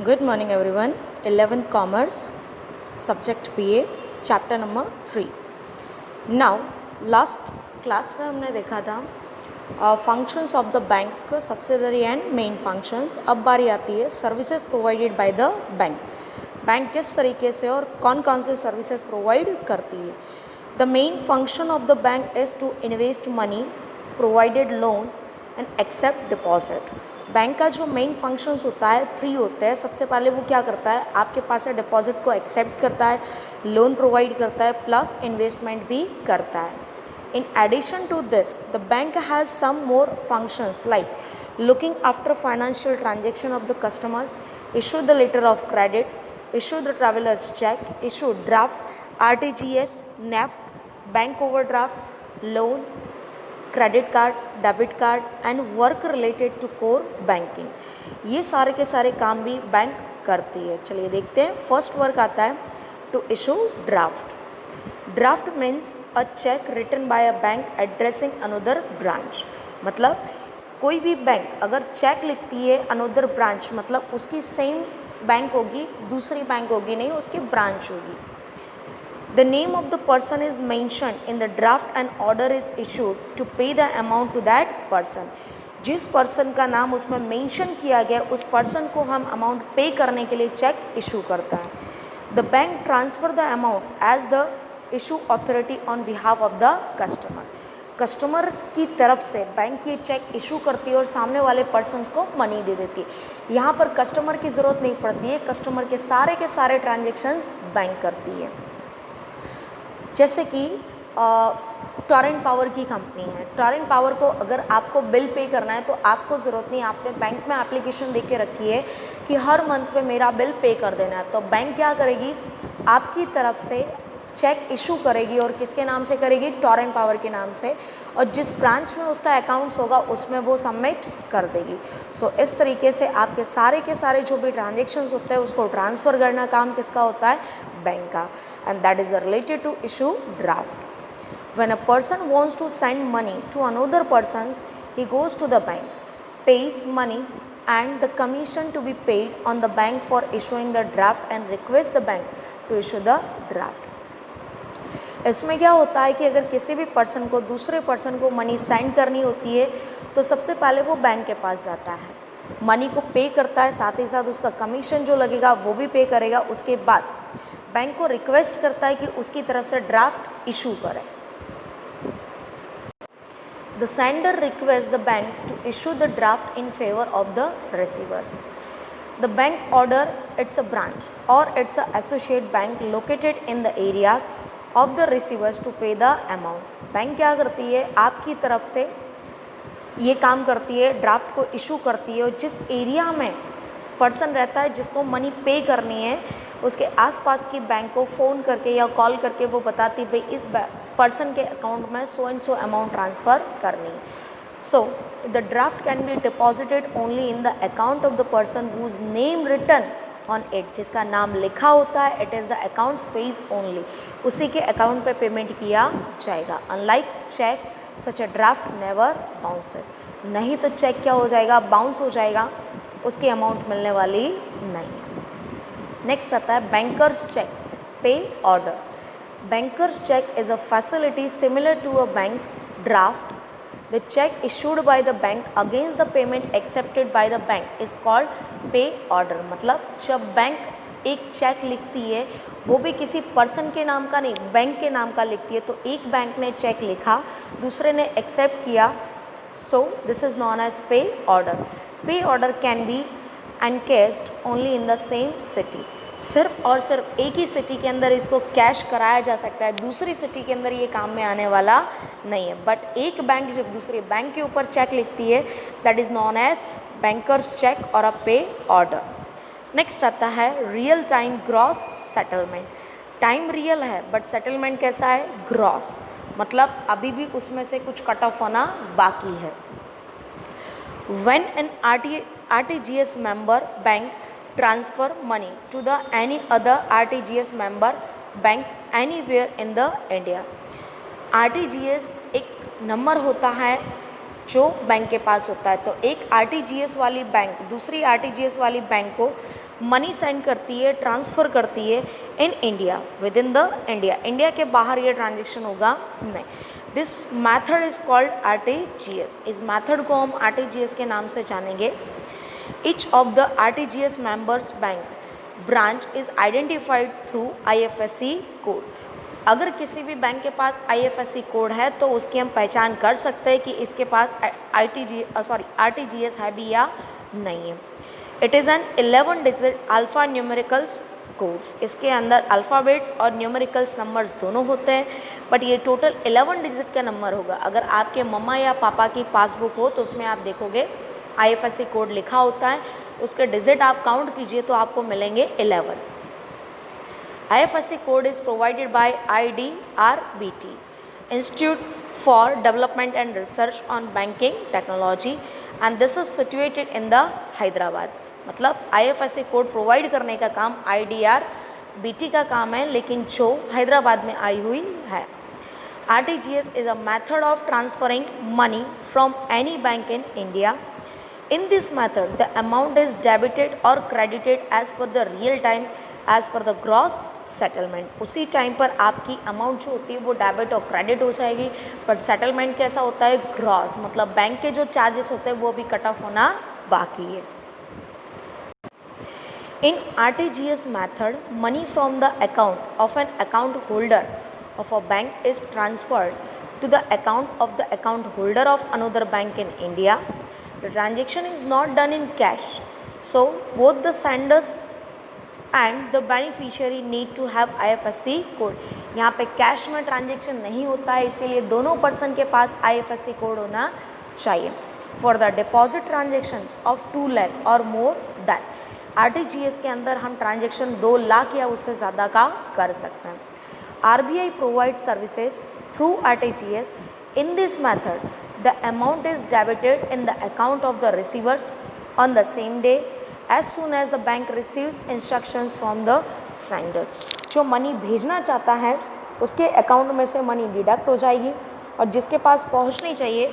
Good morning everyone. 11th Commerce, subject BA, chapter number 3. Now last class में हमने देखा था functions of the bank, subsidiary and main functions. अब बारी आती है services provided by the bank. Bank किस तरीके से और कौन कौन से services provide करती है. The main function of the bank is to invest money, provided loan and accept deposit. Bank का जो मेन फंक्शंस होता है 3 होते हैं. सबसे पहले वो क्या करता है, आपके पास से डिपॉजिट को एक्सेप्ट करता है, लोन प्रोवाइड करता है, प्लस इन्वेस्टमेंट भी करता है. In addition to this the bank has some more functions like looking after financial transaction of the customers, issue the letter of credit, issue the travellers cheque, issue draft, RTGS, NEFT, bank overdraft, loan, credit card, debit card and work related to core banking. ये सारे के सारे काम भी bank करती है. चलिए देखते हैं. फर्स्ट वर्क आता है to issue draft. Draft means a cheque written by a bank addressing another branch. मतलब कोई भी बैंक अगर चेक लिखती है अनदर ब्रांच, मतलब उसकी सेम बैंक होगी, दूसरी बैंक होगी नहीं, उसकी ब्रांच होगी. The name of the person is mentioned in the draft and order is issued to pay the amount to that person. जिस पर्सन का नाम उसमें मेंशन किया गया उस पर्सन को हम अमाउंट पे करने के लिए चेक इशू करता है. The bank transfer the amount as the issue authority on behalf of the customer. Customer की तरफ से बैंक ये चेक इशू करती है और सामने वाले पर्सनस को मनी दे देती है. यहाँ पर कस्टमर की ज़रूरत नहीं पड़ती है, कस्टमर के सारे ट्रांजेक्शन्स बैंक करती है. जैसे कि टॉरेंट पावर की कंपनी है. टॉरेंट पावर को अगर आपको बिल पे करना है तो आपको ज़रूरत नहीं, आपने बैंक में एप्लीकेशन दे के रखी है कि हर मंथ में मेरा बिल पे कर देना है. तो बैंक क्या करेगी, आपकी तरफ से चेक इशू करेगी और किसके नाम से करेगी, टॉरेंट पावर के नाम से, और जिस ब्रांच में उसका अकाउंट्स होगा उसमें वो सबमिट कर देगी. सो इस तरीके से आपके सारे जो भी ट्रांजेक्शन्स होते हैं उसको ट्रांसफ़र करना काम किसका होता है, बैंक का. And that is related to issue draft. When a person wants to send money to another person, he goes to the bank, pays money and the commission to be paid on the bank for issuing the draft and request the bank to issue the draft. इसमें क्या होता है कि अगर किसी भी person को दूसरे पर्सन को मनी सेंड करनी होती है तो सबसे पहले वो बैंक के पास जाता है, मनी को पे करता है, साथ ही साथ उसका कमीशन जो लगेगा वो भी पे करेगा. उसके बाद बैंक को रिक्वेस्ट करता है कि उसकी तरफ से ड्राफ्ट इशू करें. The sender request the bank to issue the draft in favour of the receivers. The bank order its a branch or its a associate bank located in the areas of the receivers to pay the amount. Bank क्या करती है, आपकी तरफ से ये काम करती है, ड्राफ्ट को इशू करती है और जिस एरिया में पर्सन रहता है जिसको मनी पे करनी है उसके आसपास की बैंक को फ़ोन करके या कॉल करके वो बताती भाई इस पर्सन के अकाउंट में so and so amount transfer करनी है. So the draft can be deposited only in the account of the person whose name written on it. जिसका नाम लिखा होता है, it is the account's pays only. उसी के अकाउंट पे पेमेंट किया जाएगा. Unlike check, such a draft never bounces. नहीं तो चेक क्या हो जाएगा, बाउंस हो जाएगा, उसकी अमाउंट मिलने वाली नहीं है. नेक्स्ट आता है bankers cheque, pay order. Bankers cheque is a facility similar to a bank draft. The check issued by the bank against the payment accepted by the bank is called pay order. मतलब जब bank एक check लिखती है वो भी किसी person के नाम का नहीं, बैंक के नाम का लिखती है. तो एक बैंक ने चेक लिखा, दूसरे ने एक्सेप्ट किया, so this is known as pay order. Pay order can be encashed only in the same city. सिर्फ और सिर्फ एक ही सिटी के अंदर इसको कैश कराया जा सकता है, दूसरी सिटी के अंदर ये काम में आने वाला नहीं है. बट एक बैंक जब दूसरे बैंक के ऊपर चेक लिखती है that is known as bankers cheque और अ पे ऑर्डर. नेक्स्ट आता है real time gross settlement. Time real है बट सेटलमेंट कैसा है, ग्रॉस, मतलब अभी भी उसमें से कुछ कट ऑफ होना बाकी है. When an RTGS member bank transfer money to the any other RTGS member bank anywhere in the India. RTGS एक नंबर होता है जो बैंक के पास होता है। तो एक आरटीजीएस वाली बैंक दूसरी आरटीजीएस वाली बैंक को मनी सेंड करती है, ट्रांसफ़र करती है in India, with in the India. India के बाहर ये ट्रांजेक्शन होगा नहीं। This method is called RTGS. इस मैथड को हम आरटीजीएस के नाम से जानेंगे। Each of the RTGS members bank branch is identified through IFSC code. अगर किसी भी बैंक के पास आईएफएससी कोड है तो उसकी हम पहचान कर सकते हैं कि इसके पास आरटीजीएस है भी या नहीं है। It is an 11 digit alpha numericals codes. इसके अंदर अल्फ़ाबेट्स और न्यूमेरिकल्स नंबर्स दोनों होते हैं, बट ये टोटल 11 डिजिट का नंबर होगा। अगर आपके मम्मा या पापा की पासबुक हो तो उसमें आप देखोगे आईएफएससी कोड लिखा होता है, उसके डिजिट आप काउंट कीजिए तो आपको मिलेंगे 11। IFSC code is provided by IDRBT, Institute for Development and Research on Banking Technology, and this is situated in the Hyderabad। मतलब IFSC कोड प्रोवाइड करने का काम IDRBT का काम है, लेकिन जो हैदराबाद में आई हुई है। RTGS is a method of transferring money from any bank in India. In this method, the amount is debited or credited as per the real time as per the gross settlement. उसी time पर आपकी amount जो होती है वो debit और credit हो जाएगी, बट सेटलमेंट कैसा होता है, ग्रॉस, मतलब बैंक के जो चार्जेस होते हैं वो भी कट ऑफ होना बाकी है। In RTGS method money from the account of an account holder of a bank is transferred to the account of the account holder of another bank in India. The transaction is not done in cash, so both the senders and the beneficiary need to have IFSC code। यहाँ पे cash में transaction नहीं होता है, इसीलिए दोनों person के पास IFSC code होना चाहिए। For the deposit transactions of 2 lakh और मोर दैन, आरटीजीएस के अंदर हम ट्रांजेक्शन 2 लाख या उससे ज़्यादा का कर सकते हैं। RBI provides services through RTGS. In this method, the amount is debited in the account of the receivers on the same day as soon as the bank receives instructions from the senders। जो money भेजना चाहता है उसके account में से money deduct हो जाएगी और जिसके पास पहुंचनी चाहिए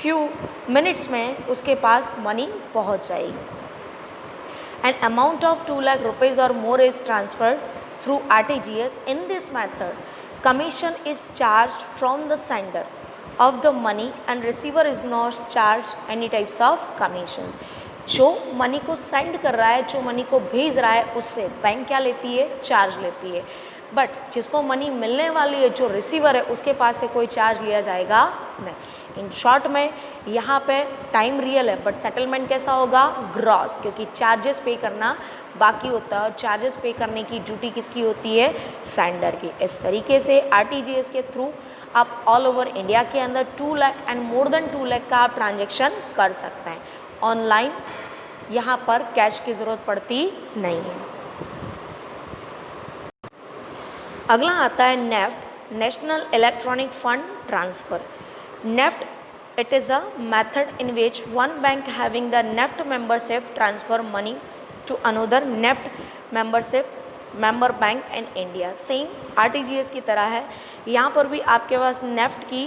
फ्यू मिनट्स में उसके पास मनी पहुंच जाएगी। An amount of 2 lakh rupees or more is transferred through RTGS. In this method, commission is charged from the sender of the money and receiver is not charged any types of commissions। जो money को send कर रहा है, जो money को भेज रहा है, उससे बैंक क्या लेती है, चार्ज लेती है, बट जिसको मनी मिलने वाली है, जो रिसीवर है, उसके पास से कोई चार्ज लिया जाएगा नहीं। इन शॉर्ट में यहाँ पे टाइम रियल है बट सेटलमेंट कैसा होगा, ग्रॉस, क्योंकि चार्जेस पे करना बाकी होता है और चार्जेस पे करने की ड्यूटी किसकी होती है, सेंडर की। इस तरीके से आरटीजीएस के थ्रू आप ऑल ओवर इंडिया के अंदर 2 lakh and more than 2 lakh का आप ट्रांजेक्शन कर सकते हैं ऑनलाइन। यहाँ पर कैश की ज़रूरत पड़ती नहीं है। अगला आता है NEFT, national electronic fund transfer. NEFT, it is a method in which one bank having the NEFT membership transfer money to another NEFT member bank in India। Same RTGS की तरह है, यहाँ पर भी आपके पास नेफ्ट की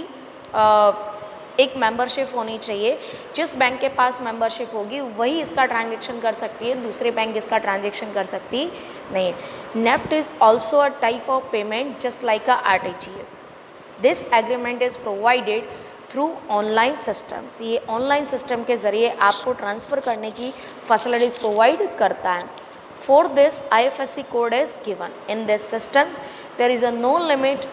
एक मेंबरशिप होनी चाहिए। जिस बैंक के पास मेंबरशिप होगी वही इसका ट्रांजेक्शन कर सकती है, दूसरे बैंक इसका ट्रांजेक्शन कर सकती नहीं है। NEFT is also a type of payment just like a RTGS. This agreement is provided through online systems. ये ऑनलाइन सिस्टम के ज़रिए आपको ट्रांसफ़र करने की फैसिलिटीज़ प्रोवाइड करता है। For this IFSC code is given in this systems. There is a no limit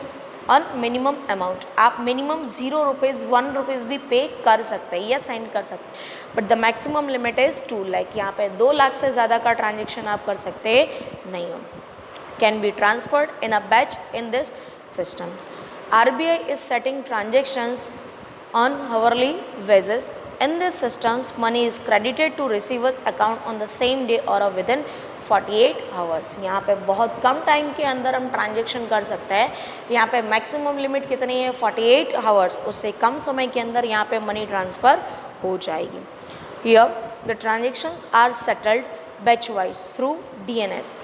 on minimum amount. आप minimum 0 rupees 1 rupees भी पे कर सकते हैं या सेंड कर सकते हैं, but the maximum limit is 2 lakh. यहाँ पे 2 लाख से ज़्यादा का ट्रांजेक्शन आप कर सकते नहीं हो। Can be transferred in a batch in this systems. RBI is setting transactions on hourly basis. In these systems, money is credited to receiver's account on the same day or within 48 hours। यहाँ पे बहुत कम time के अंदर हम transaction कर सकते हैं। यहाँ पे मैक्सिमम लिमिट कितनी है, 48 आवर्स। उससे कम समय के अंदर यहाँ पे मनी ट्रांसफ़र हो जाएगी। Here the transactions are settled batch wise through DNS,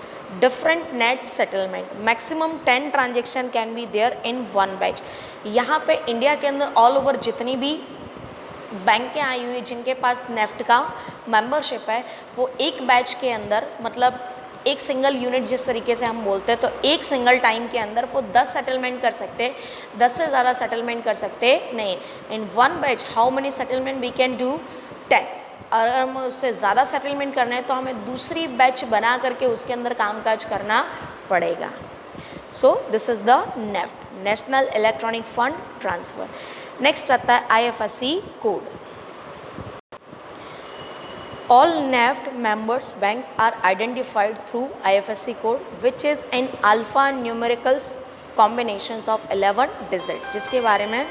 different net settlement। maximum 10 transaction can be there in one batch। यहाँ पे इंडिया के अंदर ऑल ओवर जितनी भी बैंकें आई हुई जिनके पास नेफ्ट का मेंबरशिप है, वो एक बैच के अंदर, मतलब एक सिंगल यूनिट जिस तरीके से हम बोलते हैं, तो एक सिंगल टाइम के अंदर वो 10 सेटलमेंट कर सकते, 10 से ज़्यादा सेटलमेंट कर सकते नहीं। In one batch how many settlement we can do 10। अगर हम उससे ज़्यादा सेटलमेंट करना है तो हमें दूसरी बैच बना करके उसके अंदर कामकाज करना पड़ेगा। सो this is the NEFT, national electronic fund transfer. Next आता है IFSC code. All NEFT members banks are identified through IFSC code which is an alphanumerical combinations of 11 digit, जिसके बारे में